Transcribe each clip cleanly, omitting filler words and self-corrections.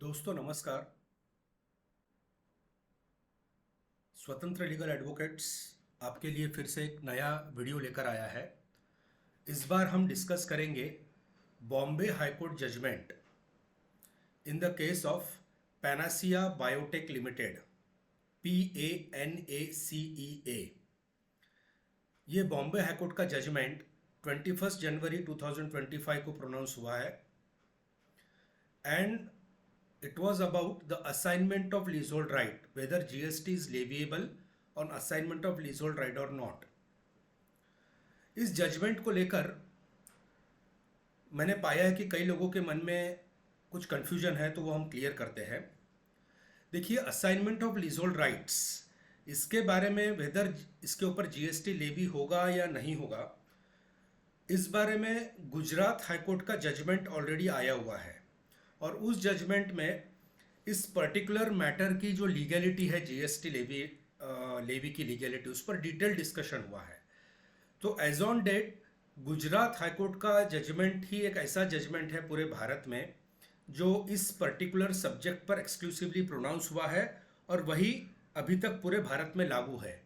दोस्तों नमस्कार। स्वतंत्र लीगल एडवोकेट्स आपके लिए फिर से एक नया वीडियो लेकर आया है। इस बार हम डिस्कस करेंगे Bombay High Court judgment in the case of Panacea Biotec Limited, PANACEA। ये बॉम्बे हाई कोर्ट का जजमेंट 21 जनवरी 2025 को प्रोनाउंस हुआ है and it was about the assignment of leasehold right, whether GST is leviable on assignment of leasehold right or not। इस judgement को लेकर मैंने पाया है कि कई लोगों के मन में कुछ कंफ्यूजन है, तो वो हम क्लियर करते हैं। देखिए, असाइनमेंट ऑफ लीजहोल्ड राइट्स, इसके बारे में वेदर इसके ऊपर जीएसटी लेवी होगा या नहीं होगा, इस बारे में गुजरात हाईकोर्ट का जजमेंट ऑलरेडी आया हुआ है और उस जजमेंट में इस पर्टिकुलर मैटर की जो लीगैलिटी है, जीएसटी लेवी की लीगैलिटी, उस पर डिटेल डिस्कशन हुआ है। तो as on date Gujarat high court का जजमेंट ही एक ऐसा जजमेंट है पूरे भारत में जो इस पर्टिकुलर सब्जेक्ट पर एक्सक्लूसिवली प्रोनाउंस हुआ है और वही अभी तक पूरे भारत में लागू है,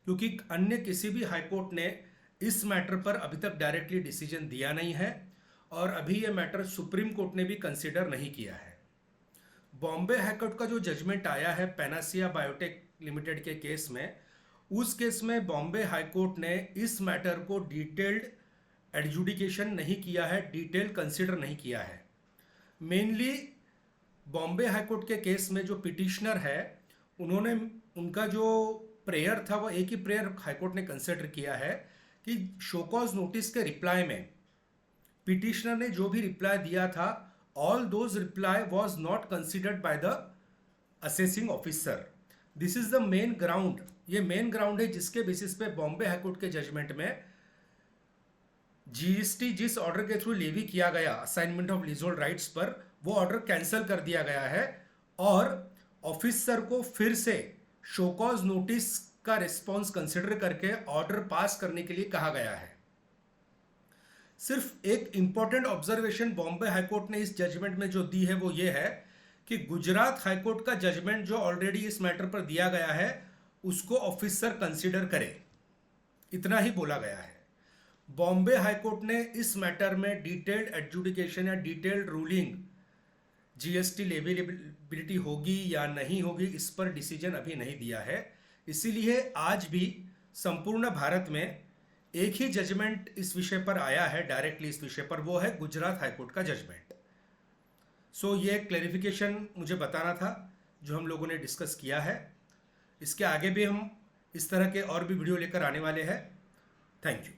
क्योंकि अन्य किसी भी हाईकोर्ट ने इस मैटर पर अभी तक डायरेक्टली डिसीजन दिया नहीं है और अभी ये मैटर सुप्रीम कोर्ट ने भी कंसिडर नहीं किया है। बॉम्बे हाईकोर्ट का जो जजमेंट आया है पैनासिया बायोटेक लिमिटेड के केस में, उस केस में बॉम्बे हाईकोर्ट ने इस मैटर को डिटेल्ड एडजुडिकेशन नहीं किया है, डिटेल कंसिडर नहीं किया है। मेनली बॉम्बे हाईकोर्ट के केस में जो पिटिशनर है, उन्होंने उनका जो प्रेयर था वो एक ही प्रेयर हाईकोर्ट ने कंसिडर किया है कि शोकॉज नोटिस के रिप्लाई में पिटिशनर ने जो भी रिप्लाई दिया था, all those reply was not considered by the assessing officer. This is the main ground, ये मेन ग्राउंड है जिसके बेसिस पे बॉम्बे हाईकोर्ट के जजमेंट में जीएसटी जिस ऑर्डर के थ्रू लेवी किया गया असाइनमेंट ऑफ लीजहोल्ड राइट्स पर, वो ऑर्डर कैंसिल कर दिया गया है और ऑफिसर को फिर से शोकॉज नोटिस का रिस्पॉन्स कंसिडर करके ऑर्डर पास करने के लिए कहा गया है। सिर्फ एक इंपॉर्टेंट ऑब्जर्वेशन बॉम्बे हाईकोर्ट ने इस जजमेंट में जो दी है वो ये है कि गुजरात हाईकोर्ट का जजमेंट जो ऑलरेडी इस मैटर पर दिया गया है उसको ऑफिसर कंसिडर करे, इतना ही बोला गया है। बॉम्बे हाईकोर्ट ने इस मैटर में डिटेल्ड एडजुडिकेशन या डिटेल्ड रूलिंग जीएसटी लेविलिबिलिटी होगी या नहीं होगी, इस पर डिसीजन अभी नहीं दिया है। इसीलिए आज भी संपूर्ण भारत में एक ही जजमेंट इस विषय पर आया है, डायरेक्टली इस विषय पर, वो है गुजरात हाईकोर्ट का जजमेंट। सो ये क्लैरिफिकेशन मुझे बताना था जो हम लोगों ने डिस्कस किया है। इसके आगे भी हम इस तरह के और भी वीडियो लेकर आने वाले हैं। Thank you.